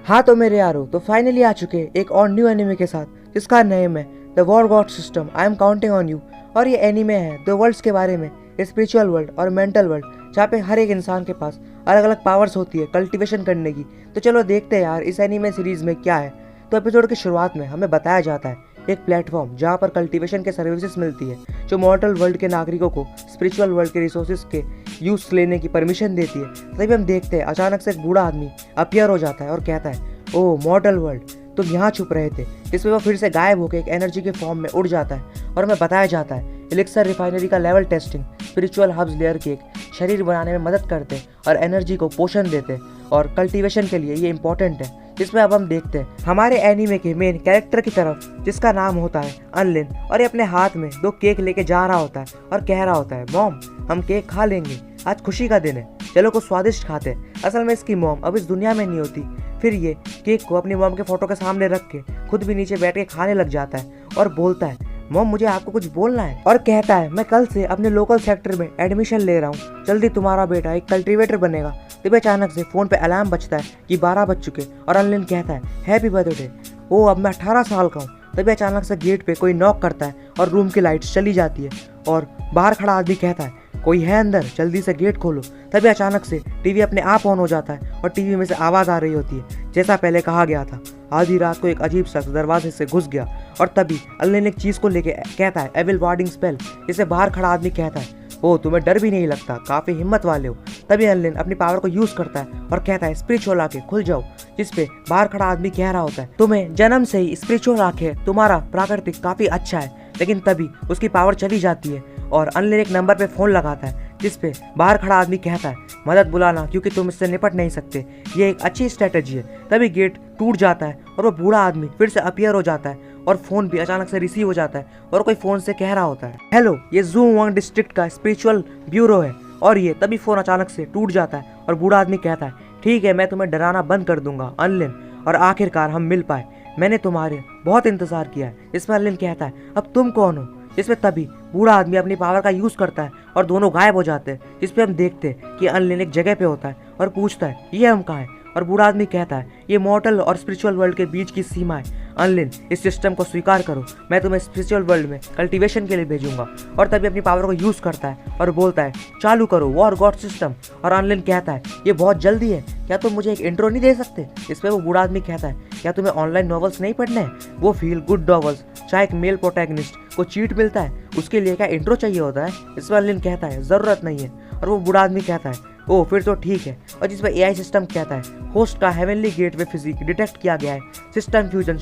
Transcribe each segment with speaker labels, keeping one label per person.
Speaker 1: हाँ तो मेरे यारो, तो फाइनली आ चुके एक और न्यू एनिमे के साथ जिसका नेम है the war God system I am counting on you. और ये एनिमे है द वर्ल्ड्स के बारे में, स्पिरिचुअल वर्ल्ड और मेंटल वर्ल्ड, जहाँ पे हर एक इंसान के पास अलग अलग पावर्स होती है कल्टीवेशन करने की। तो चलो देखते हैं यार इस एनिमे सीरीज में क्या है। तो एपिसोड की शुरुआत में हमें बताया जाता है एक प्लेटफॉर्म जहाँ पर कल्टीवेशन के सर्विसेज मिलती है जो मॉर्टल वर्ल्ड के नागरिकों को स्पिरिचुअल वर्ल्ड के रिसोर्सेज के यूज लेने की परमिशन देती है। तभी हम देखते हैं अचानक से एक बूढ़ा आदमी अपीयर हो जाता है और कहता है, ओह मॉर्टल वर्ल्ड, तुम यहाँ छुप रहे थे। इसमें वो फिर से गायब होकर एक एनर्जी के फॉर्म में उड़ जाता है और हमें बताया जाता है एलिक्सर रिफाइनरी का level testing spiritual hubs layer के एक शरीर बनाने में मदद करते और एनर्जी को पोषण देते और कल्टीवेशन के लिए ये इंपॉर्टेंट है। जिसमें अब हम देखते हैं हमारे एनीमे के मेन कैरेक्टर की तरफ जिसका नाम होता है अनलिन, और ये अपने हाथ में 2 केक लेके जा रहा होता है और कह रहा होता है, मॉम हम केक खा लेंगे, आज खुशी का दिन है, चलो कुछ स्वादिष्ट खाते हैं। असल में इसकी मॉम अब इस दुनिया में नहीं होती। फिर ये केक को अपनी मॉम के फोटो के सामने रख के खुद भी नीचे बैठ के खाने लग जाता है और बोलता है, मॉम मुझे आपको कुछ बोलना है। और कहता है, मैं कल से अपने लोकल सेक्टर में एडमिशन ले रहा हूँ, जल्दी तुम्हारा बेटा एक कल्टीवेटर बनेगा। तभी अचानक से फोन पे अलार्म बजता है कि 12 बज चुके और अनलिन कहता है, हैप्पी बर्थडे। ओ अब मैं 18 साल का हूँ। तभी अचानक से गेट पे कोई नॉक करता है और रूम की लाइट्स चली जाती है और बाहर खड़ा आदमी कहता है, कोई है अंदर, जल्दी से गेट खोलो। तभी अचानक से टीवी अपने आप ऑन हो जाता है और टीवी में से आवाज़ आ रही होती है जैसा पहले कहा गया था। आधी रात को एक अजीब शख्स दरवाजे से घुस गया और तभी अनलिन एक चीज़ को लेके कहता है, एविल वार्डिंग स्पेल। इसे बाहर खड़ा आदमी कहता है, ओ तुम्हें डर भी नहीं लगता, काफ़ी हिम्मत वाले हो। तभी अनलिन अपनी पावर को यूज़ करता है और कहता है, स्पिरिचुअल आंखें खुल जाओ। जिस पे बाहर खड़ा आदमी कह रहा होता है, तुम्हें जन्म से ही स्पिरिचुअल आंखें, तुम्हारा प्राकृतिक काफ़ी अच्छा है। लेकिन तभी उसकी पावर चली जाती है और अनलिन एक नंबर पे फ़ोन लगाता है जिस पे बाहर खड़ा आदमी कहता है, मदद बुलाना क्योंकि तुम इससे निपट नहीं सकते, ये एक अच्छी स्ट्रेटजी है। तभी गेट टूट जाता है और वो बूढ़ा आदमी फिर से अपीयर हो जाता है और फोन भी अचानक से रिसीव हो जाता है और कोई फोन से कह रहा होता है, हेलो ये जूवांग डिस्ट्रिक्ट का स्पिरिचुअल ब्यूरो है। और ये तभी फोन अचानक से टूट जाता है और बूढ़ा आदमी कहता है, ठीक है मैं तुम्हें डराना बंद कर दूंगा अनलिन, और आखिरकार हम मिल पाए, मैंने तुम्हारे बहुत इंतजार किया है। इसमें अनलिन कहता है, अब तुम कौन हो। इसमें तभी बूढ़ा आदमी अपनी पावर का यूज करता है और दोनों गायब हो जाते हैं। जिसपे हम देखते हैं कि अनलिन एक जगह पे होता है और पूछता है, ये हम कहाँ है। और बूढ़ा आदमी कहता है, ये मॉर्टल और स्पिरिचुअल वर्ल्ड के बीच की सीमा है अनलिन, इस सिस्टम को स्वीकार करो, मैं तुम्हें स्पिरिचुअल वर्ल्ड में कल्टीवेशन के लिए भेजूंगा। और तभी अपनी पावर को यूज करता है और बोलता है, चालू करो वॉर गॉड सिस्टम। और अनलिन कहता है, ये बहुत जल्दी है, क्या तुम मुझे एक इंट्रो नहीं दे सकते। इस पर वो बूढ़ा आदमी कहता है, क्या तुम्हें ऑनलाइन नॉवेल्स नहीं पढ़ने हैं, वो फील गुड नॉवेल्स, चाहे एक मेल प्रोटैगनिस्ट को चीट मिलता है उसके लिए क्या इंट्रो चाहिए होता है। इस पर अनलिन कहता है, जरूरत नहीं है। और वो बूढ़ा आदमी कहता है, ओ फिर तो ठीक है। और जिस पर एआई सिस्टम कहता है, होस्ट का हेवनली गेटवे फिजिक डिटेक्ट किया गया है, सिस्टम फ्यूजन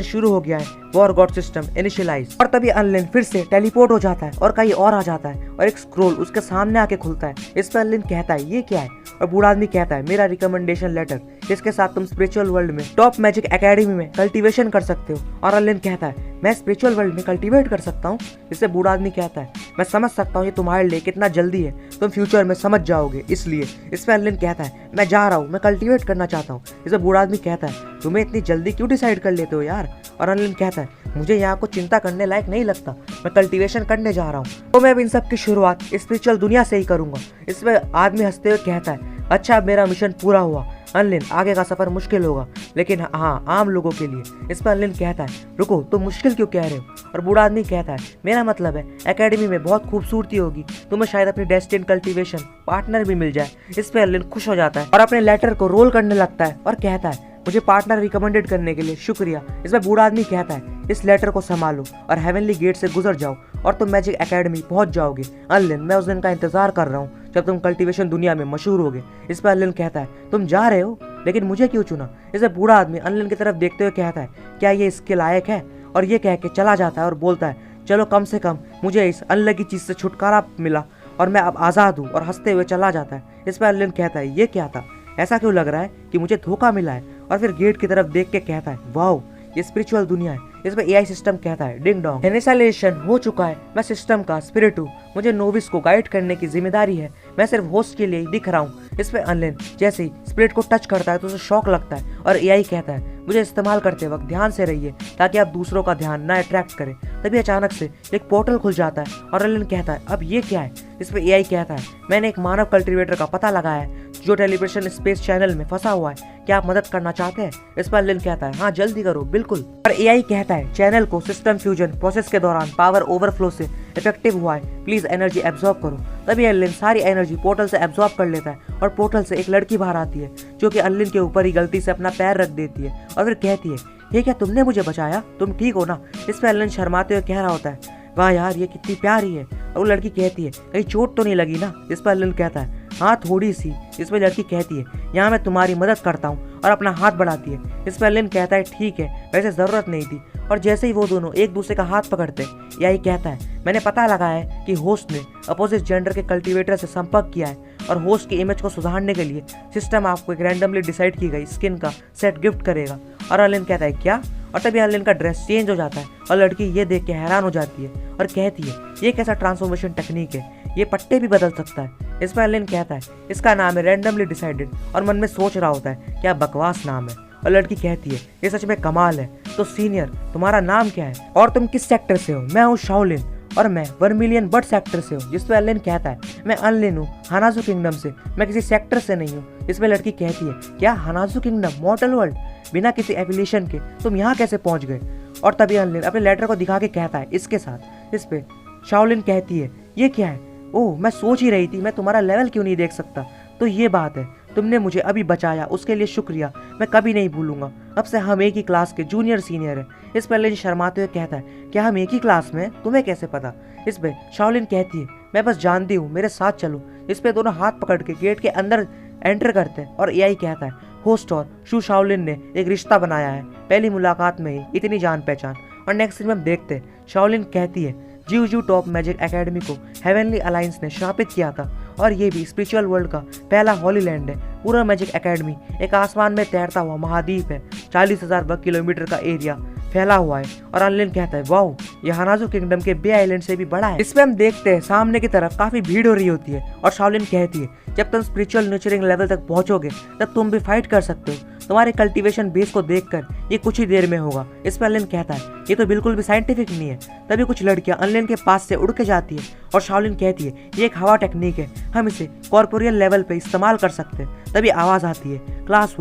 Speaker 1: शुरू हो गया है, वॉर गॉड सिस्टम इनिशियलाइज। और तभी अनलिन फिर से टेलीपोर्ट हो जाता है और कहीं और आ जाता है और एक स्क्रोल उसके सामने आके खुलता है। इस पर अनलिन कहता है, ये क्या है। और बूढ़ा आदमी कहता है, मेरा रिकमेंडेशन लेटर, जिसके साथ तुम स्पिरिचुअल वर्ल्ड में टॉप मैजिक एकेडमी में कल्टीवेशन कर सकते हो। और अनलिन कहता है, मैं स्पिरिचुअल वर्ल्ड में कल्टीवेट कर सकता हूँ। इससे बूढ़ा आदमी कहता है, मैं समझ सकता हूँ ये तुम्हारे लिए कितना जल्दी है, तुम फ्यूचर में समझ जाओगे इसलिए। इस पर अनलिन कहता है, मैं जा रहा हूँ, मैं कल्टीवेट करना चाहता हूँ। इससे बूढ़ा आदमी कहता है, तुम्हें इतनी जल्दी क्यों डिसाइड कर लेते हो यार। और अनलिन कहता है, मुझे यहाँ को चिंता करने लायक नहीं लगता, मैं कल्टीवेशन करने जा रहा हूँ, तो मैं अब इन सब की शुरुआत स्पिरिचुअल दुनिया से ही करूंगा। इसमें आदमी हंसते हुए कहता है, अच्छा मेरा मिशन पूरा हुआ अनलिन, आगे का सफर मुश्किल होगा लेकिन हाँ आम लोगों के लिए। इस पर अनलिन कहता है, रुको तुम मुश्किल क्यों कह रहे हो। और बूढ़ा आदमी कहता है, मेरा मतलब है एकेडमी में बहुत खूबसूरती होगी, तुम्हें शायद अपनी डेस्टिन कल्टीवेशन पार्टनर भी मिल जाए। इस पर अनलिन खुश हो जाता है और अपने लेटर को रोल करने लगता है और कहता है, मुझे पार्टनर रिकमेंडेड करने के लिए शुक्रिया। इसमें बूढ़ा आदमी कहता है, इस लेटर को संभालो और हेवनली गेट से गुजर जाओ और तुम मैजिक एकेडमी पहुंच जाओगे। अनलिन मैं उस दिन का इंतजार कर रहा हूँ जब तुम कल्टीवेशन दुनिया में मशहूर होगे। इस पर अनलिन कहता है, तुम जा रहे हो लेकिन मुझे क्यों चुना। इसे बूढ़ा आदमी अनलिन की तरफ देखते हुए कहता है, क्या ये इसके लायक है। और ये कह के चला जाता है और बोलता है, चलो कम से कम मुझे इस अनलगी चीज से छुटकारा मिला और मैं अब आज़ाद हूँ। और हंसते हुए चला जाता है। इस पर अनलिन कहता है, ये क्या था, ऐसा क्यों लग रहा है कि मुझे धोखा मिला है। और फिर गेट की तरफ देख के कहता है, वाओ ये स्पिरिचुअल दुनिया है। इसमें एआई सिस्टम कहता है, डिंग डोंग इनिशियलाइजेशन हो चुका है, मैं सिस्टम का स्पिरिट हूँ, मुझे नोविस को गाइड करने की जिम्मेदारी है, मैं सिर्फ होस्ट के लिए ही दिख रहा हूँ। इस पे अनलिन जैसे ही स्पिरिट को टच करता है तो उसे शॉक लगता है और एआई कहता है, मुझे इस्तेमाल करते वक्त ध्यान से रहिए ताकि आप दूसरों का ध्यान ना अट्रैक्ट करें। तभी अचानक से एक पोर्टल खुल जाता है और अनलिन कहता है, अब ये क्या है। इस पे एआई कहता है, मैंने एक मानव कल्टीवेटर का पता लगाया है जो टेलीपोर्टेशन स्पेस चैनल में फंसा हुआ है, क्या आप मदद करना चाहते हैं? इस पर अनलिन कहता है हाँ जल्दी करो बिल्कुल। और एआई कहता है चैनल को सिस्टम फ्यूजन प्रोसेस के दौरान पावर ओवरफ्लो से इफेक्टिव हुआ है, प्लीज एनर्जी एब्जॉर्ब करो। तभी अनलिन सारी एनर्जी पोर्टल से एब्जॉर्ब कर लेता है और पोर्टल से एक लड़की बाहर आती है जो कि अनलिन के ऊपर ही गलती से अपना पैर रख देती है और फिर कहती है ये क्या तुमने मुझे बचाया, तुम ठीक हो ना? इस पर अनलिन शर्माते हुए कह रहा होता है वाह यार ये कितनी प्यारी है। और वो लड़की कहती है कहीं चोट तो नहीं लगी ना? इस पर अनलिन कहता है हाँ थोड़ी सी। इस पर लड़की कहती है यहाँ मैं तुम्हारी मदद करता हूँ और अपना हाथ बढ़ाती है। इस पर अनलिन कहता है ठीक है वैसे ज़रूरत नहीं थी। और जैसे ही वो दोनों एक दूसरे का हाथ पकड़ते यही कहता है मैंने पता लगाया है कि होस्ट ने अपोजिट जेंडर के कल्टीवेटर से संपर्क किया है और होस्ट की इमेज को सुधारने के लिए सिस्टम आपको एक रैंडमली डिसाइड की गई स्किन का सेट गिफ्ट करेगा। और अनलिन कहता है क्या? और तभी अनलिन का ड्रेस चेंज हो जाता है और लड़की ये देख के हैरान हो जाती है और कहती है ये कैसा ट्रांसफॉर्मेशन टेक्निक है, ये पट्टे भी बदल सकता है। इस पर अनलिन कहता है इसका नाम है रैंडमली डिसाइडेड और मन में सोच रहा होता है क्या बकवास नाम है। और लड़की कहती है ये सच में कमाल है। तो सीनियर तुम्हारा नाम क्या है और तुम किस सेक्टर से हो? मैं हूँ शाओलिन और मैं 1 मिलियन बर्ड सेक्टर से हूँ। जिस पे अनलिन कहता है मैं अनलिन हूँ हानाजू किंगडम से, मैं किसी सेक्टर से नहीं हूँ। इसमें लड़की कहती है क्या हानाजू किंगडम मॉर्टल वर्ल्ड, बिना किसी एफिलिएशन के तुम यहाँ कैसे पहुँच गए? और तभी अनलिन अपने लेटर को दिखा के कहता है इसके साथ। इस पे शाओलिन कहती है ये क्या है? ओह मैं सोच ही रही थी मैं तुम्हारा लेवल क्यों नहीं देख सकता। तो ये बात है, तुमने मुझे अभी बचाया उसके लिए शुक्रिया, मैं कभी नहीं भूलूंगा। अब से हम एक ही क्लास के जूनियर सीनियर हैं। इस पर अनलिन शर्माते हुए कहता है क्या हम एक ही क्लास में हैं? तुम्हें कैसे पता? इस पे शाओलिन कहती है मैं बस जानती हूँ, मेरे साथ चलो। इस पे दोनों हाथ पकड़ के गेट के अंदर एंटर करते हैं और एआई कहता है होस्ट और शू शाओलिन ने एक रिश्ता बनाया है, पहली मुलाकात में ही इतनी जान पहचान। और नेक्स्ट सीन में हम देखते हैं शाओलिन कहती है जिऊ टॉप मैजिक एकेडमी को हेवनली अलायंस ने शापित किया था और ये भी स्पिरिचुअल वर्ल्ड का पहला हॉली लैंड है। पूरा मैजिक एकेडमी एक आसमान में तैरता हुआ महाद्वीप है, 40,000 वर्ग किलोमीटर का एरिया फैला हुआ है। और अनलिन कहता है वाओ ये हानाजू किंगडम के बे आइलैंड से भी बड़ा है। इसमें हम देखते हैं सामने की तरफ काफी भीड़ हो रही होती है और शाओलिन कहती है जब तुम स्पिरिचुअल नर्चरिंग लेवल तक पहुंचोगे तब तुम भी फाइट कर सकते हो, तुम्हारे कल्टीवेशन बेस को देखकर ये कुछ ही देर में होगा। इस पर अनलिन कहता है ये तो बिल्कुल भी साइंटिफिक नहीं है। तभी कुछ लड़कियां अनलिन के पास से उड़ के जाती है और शाओलिन कहती है ये एक हवा टेक्निक है, हम इसे कॉर्पोरियल लेवल पे इस्तेमाल कर सकते हैं। तभी आवाज आती है क्लास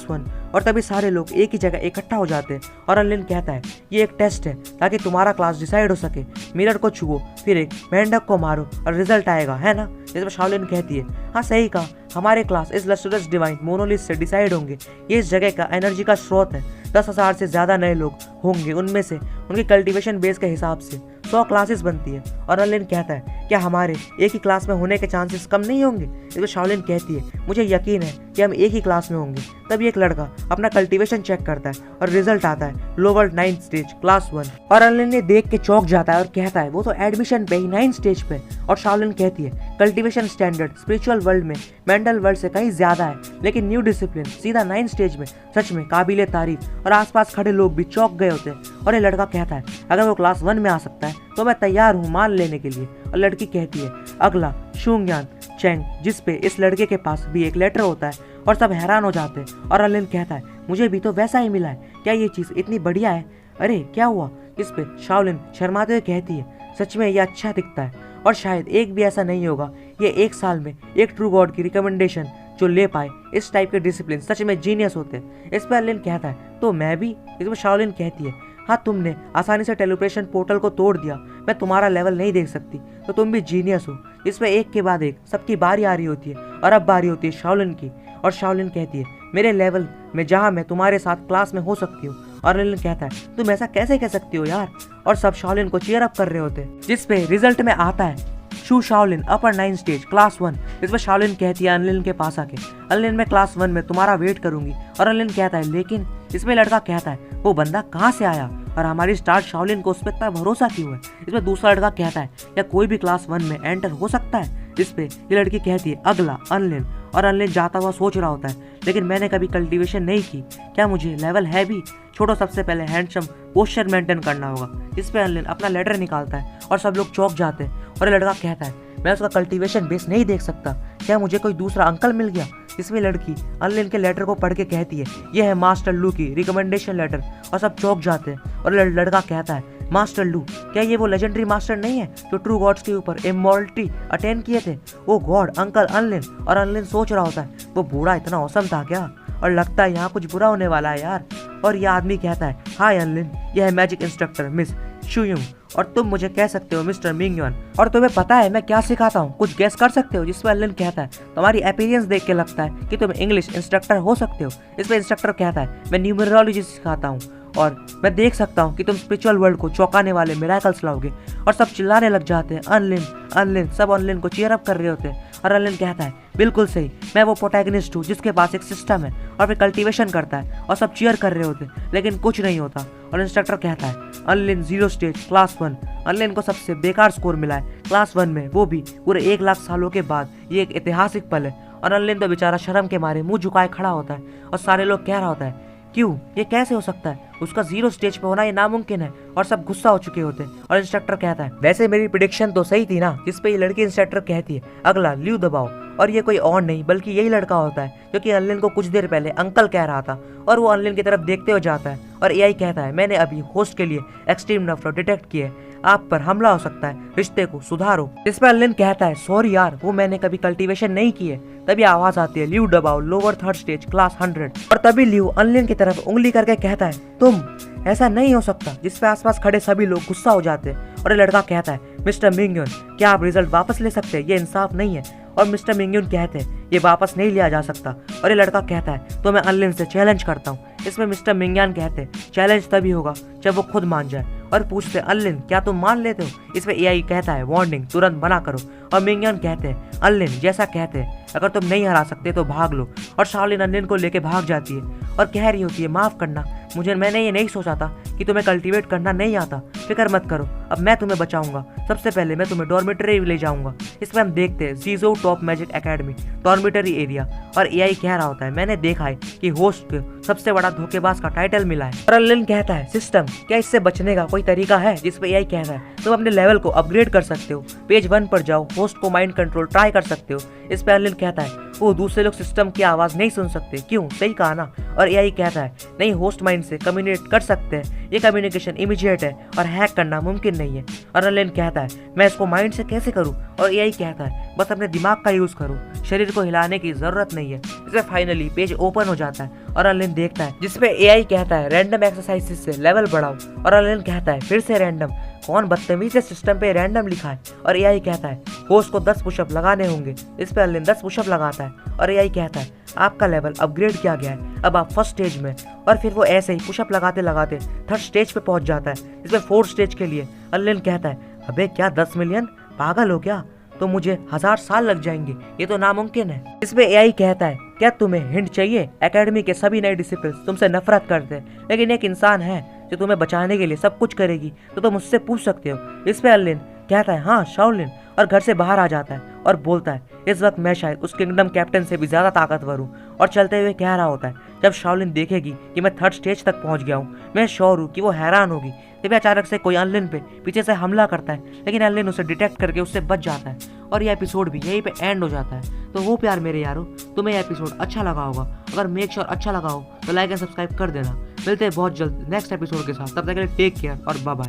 Speaker 1: 1 और तभी सारे लोग एक ही जगह इकट्ठा हो जाते हैं और अनलिन कहता है ये एक टेस्ट है ताकि तुम्हारा क्लास डिसाइड हो सके। मिरर को छुओ फिर एक मेंढक को मारो और रिजल्ट आएगा, है ना? जिसमें शाओलिन कहती है हाँ सही कहा, हमारे क्लास इस लस्टरस डिवाइन मोनोलिथ से डिसाइड होंगे। ये इस जगह का एनर्जी का स्रोत है, 10,000 से ज्यादा नए लोग होंगे, उनमें से उनके कल्टीवेशन बेस के हिसाब से 100 क्लासेस बनती है। और अनलिन कहता है क्या हमारे एक ही क्लास में होने के चांसेस कम नहीं होंगे? इसमें शाओलिन कहती है मुझे यकीन है कि हम एक ही क्लास में होंगे। तभी एक लड़का अपना कल्टीवेशन चेक करता है और रिजल्ट आता है लोअर 9th स्टेज क्लास 1। और अनलिन ने देख के चौंक जाता है और कहता है वो तो एडमिशन पे ही 9th स्टेज पे। और शाओलिन कहती है कल्टीवेशन स्टैंडर्ड स्पिरिचुअल वर्ल्ड में मेंटल वर्ल्ड से कहीं ज्यादा है, लेकिन न्यू डिसिप्लिन सीधा 9th स्टेज में सच में काबिले तारीफ। और आसपास खड़े लोग भी चौंक गए होते हैं। और ये लड़का कहता है अगर वो क्लास 1 में आ सकता है तो मैं तैयार हूँ मान लेने के लिए। और लड़की कहती है अगला शुंगयान चेंग, जिस पे इस लड़के के पास भी एक लेटर होता है और सब हैरान हो जाते हैं। और अनलिन कहता है मुझे भी तो वैसा ही मिला है, क्या ये चीज़ इतनी बढ़िया है? अरे क्या हुआ? इस पे शाओलिन शर्माते हुए कहती है सच में ये अच्छा दिखता है और शायद एक भी ऐसा नहीं होगा ये 1 साल में एक ट्रू गॉड की रिकमेंडेशन जो ले पाए। इस टाइप के डिसिप्लिन सच में जीनियस होते हैं। इस पर अनलिन कहता है तो मैं भी। इसमें शाओलिन कहती है हाँ तुमने आसानी से टेलीपोर्टेशन पोर्टल को तोड़ दिया, मैं तुम्हारा लेवल नहीं देख सकती तो तुम भी जीनियस हो। इसमें एक के बाद एक सबकी बारी आ रही होती है और अब बारी होती है शाओलिन की। और शाओलिन कहती है मेरे लेवल में जहाँ मैं तुम्हारे साथ क्लास में हो सकती हूँ। और अनलिन कहता है तुम ऐसा कैसे कह सकती हो यार? और सब शाओलिन को चीयर अप कर रहे होते हैं। जिसपे रिजल्ट में आता है शू शाओलिन अपर 9th स्टेज क्लास 1। इसमें शाओलिन कहती है अनलिन के पास आके अनलिन मैं क्लास 1 में तुम्हारा वेट करूंगी। और अनलिन कहता है लेकिन। इसमें लड़का कहता है वो बंदा कहाँ से आया और हमारी स्टार शाओलिन को उस पर इतना भरोसा क्यों है? इसमें दूसरा लड़का कहता है क्या कोई भी क्लास 1 में एंटर हो सकता है? इस पे ये लड़की कहती है अगला अनलिन। और अनलिन जाता हुआ सोच रहा होता है लेकिन मैंने कभी कल्टीवेशन नहीं की, क्या मुझे लेवल है भी? छोड़ो, सबसे पहले हैंडसम पोस्चर मेंटेन करना होगा। इस पे अनलिन अपना लेटर निकालता है और सब लोग चौंक जाते हैं। और ये लड़का कहता है मैं उसका कल्टीवेशन बेस नहीं देख सकता, क्या मुझे कोई दूसरा अंकल मिल गया? इसमें लड़की अनलिन के लेटर को पढ़ के कहती है यह है मास्टर लू की रिकमेंडेशन लेटर। और सब चौंक जाते हैं। और लड़का कहता है मास्टर लू, क्या ये वो लेजेंडरी मास्टर नहीं है जो ट्रू गॉड्स के ऊपर इमॉर्टलिटी अटेन किए थे? वो गॉड अंकल अनलिन। और अनलिन सोच रहा होता है वो बूढ़ा इतना औसम था क्या, और लगता है यहाँ कुछ बुरा होने वाला है यार। और ये आदमी कहता है, हाय अनलिन, यह है मैजिक इंस्ट्रक्टर मिस शुयुंग, और तुम मुझे कह सकते हो मिस्टर मिंगयुन। और तुम्हें पता है मैं क्या सिखाता हूँ, कुछ गेस कर सकते हो? जिस पर अनलिन कहता है, तुम्हारी अपीयरेंस देख के लगता है कि तुम इंग्लिश इंस्ट्रक्टर हो सकते हो। इस पर इंस्ट्रक्टर कहता है, मैं न्यूमरोलॉजी सिखाता हूँ और मैं देख सकता हूँ कि तुम स्पिरिचुअल वर्ल्ड को चौंकाने वाले मिरेकल्स लाओगे। और सब चिल्लाने लग जाते हैं, अनलिन अनलिन। सब अनलिन को चीयर अप कर रहे होते हैं। और अनलिन कहता है, बिल्कुल सही, मैं वो प्रोटैगनिस्ट हूँ जिसके पास एक सिस्टम है और फिर कल्टीवेशन करता है। और सब चीयर कर रहे होते हैं लेकिन कुछ नहीं होता। और इंस्ट्रक्टर कहता है, अनलिन 0 स्टेज क्लास 1। अनलिन को सबसे बेकार स्कोर मिला है क्लास 1 में, वो भी पूरे 1 लाख सालों के बाद। ये एक ऐतिहासिक पल है। और अनलिन तो बेचारा शर्म के मारे मुंह झुकाए खड़ा होता है। और सारे लोग कह रहा होता है, क्यों, ये कैसे हो सकता है? उसका 0 स्टेज पे होना ये नामुमकिन है। और सब गुस्सा हो चुके होते हैं। और इंस्ट्रक्टर कहता है, वैसे मेरी प्रिडिक्शन तो सही थी ना? जिस पे ये लड़की इंस्ट्रक्टर कहती है, अगला ल्यू दबाओ। और ये कोई और नहीं बल्कि यही लड़का होता है जो कि अनलिन को कुछ देर पहले अंकल कह रहा था। और वो अनलिन की तरफ देखते हुए जाता है और एआई कहता है, मैंने अभी होस्ट के लिए एक्सट्रीम नफरत डिटेक्ट किए, आप पर हमला हो सकता है, रिश्ते को सुधारो। इस पर अनलिन कहता है, सॉरी यार, वो मैंने कभी कल्टीवेशन नहीं की है। तभी आवाज आती है, ल्यू दबाओ, लोअर 3rd स्टेज क्लास 100। और तभी ल्यू अनलिन की तरफ उंगली करके कहता है, तुम, ऐसा नहीं हो सकता। जिस पे आसपास खड़े सभी लोग गुस्सा हो जाते हैं। और ये लड़का कहता है, मिस्टर मिंगयुन, क्या आप रिजल्ट वापस ले सकते हैं? ये इंसाफ नहीं है। और मिस्टर मिंगयुन कहते हैं, ये वापस नहीं लिया जा सकता। और ये लड़का कहता है, तो मैं अनलिन से चैलेंज करता हूँ। इसमें मिस्टर मिंगयान कहते हैं, चैलेंज तभी होगा जब वो खुद मान जाए। और पूछते, अनलिन क्या तुम मान लेते हो? इसमें एआई कहता है, वार्निंग, तुरंत मना करो। और मिंगयान कहते हैं, अनलिन जैसा कहते हैं, अगर तुम नहीं हरा सकते तो भाग लो। और शाओलिन अनलिन को लेके भाग जाती है और कह रही होती है, माफ करना, मैंने ये नहीं सोचा था कि तुम्हें कल्टीवेट करना नहीं आता। फिक्र मत करो, अब मैं तुम्हें बचाऊंगा। सबसे पहले मैं तुम्हें डॉर्मिटरी ले जाऊंगा। इसमें हम देखते हैं जीजो top magic academy, dormitory area. और एआई कह रहा होता है, मैंने देखा है कि होस्ट को सबसे बड़ा धोखेबाज का टाइटल मिला है। और अनलिन कहता है, सिस्टम, क्या इससे बचने का कोई तरीका है? जिस पे एआई कहता है, तुम अपने लेवल को अपग्रेड कर सकते हो, पेज 1 पर जाओ, होस्ट को माइंड कंट्रोल ट्राई कर सकते हो। इस पे अनलिन कहता है, वो दूसरे लोग सिस्टम की आवाज नहीं सुन सकते, क्यों, सही कहा ना? और एआई कहता है, नहीं, होस्ट माइंड से कम्युनिकेट कर सकते हैं, ये कम्युनिकेशन इमीडिएट है और हैक करना मुमकिन नहीं है। और अनलिन कहता है, मैं इसको माइंड से कैसे करूं? और एआई कहता है, बस अपने दिमाग का यूज करो, शरीर को हिलाने की जरूरत नहीं है। इसमें फाइनली पेज ओपन हो जाता है और अनलिन देखता है, जिसपे एआई कहता है, रैंडम एक्सरसाइजेस से लेवल बढ़ाओ। और अनलिन कहता है, फिर से रैंडम, कौन बदतमीज से सिस्टम पे रैंडम लिखा है? और एआई कहता है, होस्ट को 10 पुशअप लगाने होंगे। इस पे अनलिन 10 पुशअप लगाता है और एआई कहता है, आपका लेवल अपग्रेड किया गया है, अब आप 1st स्टेज में। और फिर वो ऐसे ही पुशअप लगाते लगाते 3rd स्टेज पे पहुंच जाता है। इसमें 4th स्टेज के लिए अनलिन कहता है, अबे क्या 10 मिलियन, पागल हो क्या? तो मुझे 1000 साल लग जाएंगे, ये तो नामुमकिन है। इसमें एआई कहता है, क्या तुम्हें हिंट चाहिए? एकेडमी के सभी नए डिसिपल्स तुमसे नफरत करते हैं, लेकिन एक इंसान है जो तुम्हें बचाने के लिए सब कुछ करेगी, तो तुम उससे पूछ सकते हो। इस पे अनलिन कहता है, हाँ शाओलिन। और घर से बाहर आ जाता है और बोलता है, इस वक्त मैं शायद उस किंगडम कैप्टन से भी ज्यादा ताकतवर हूँ। और चलते हुए कह रहा होता है, जब शाओलिन देखेगी कि मैं 3rd स्टेज तक पहुंच गया हूँ, मैं श्योर हूँ कि वो हैरान होगी। तभी अचानक से कोई अनलिन पे पीछे से हमला करता है, लेकिन अनलिन उसे डिटेक्ट करके उससे बच जाता है। और ये एपिसोड भी यहीं पे एंड हो जाता है। तो वो प्यार मेरे यारो, तुम्हें ये एपिसोड अच्छा लगा होगा। अगर मेक श्योर अच्छा लगा हो तो लाइक एंड सब्सक्राइब कर देना। मिलते हैं बहुत जल्द नेक्स्ट एपिसोड के साथ, तब तक के लिए टेक केयर और बाय बाय।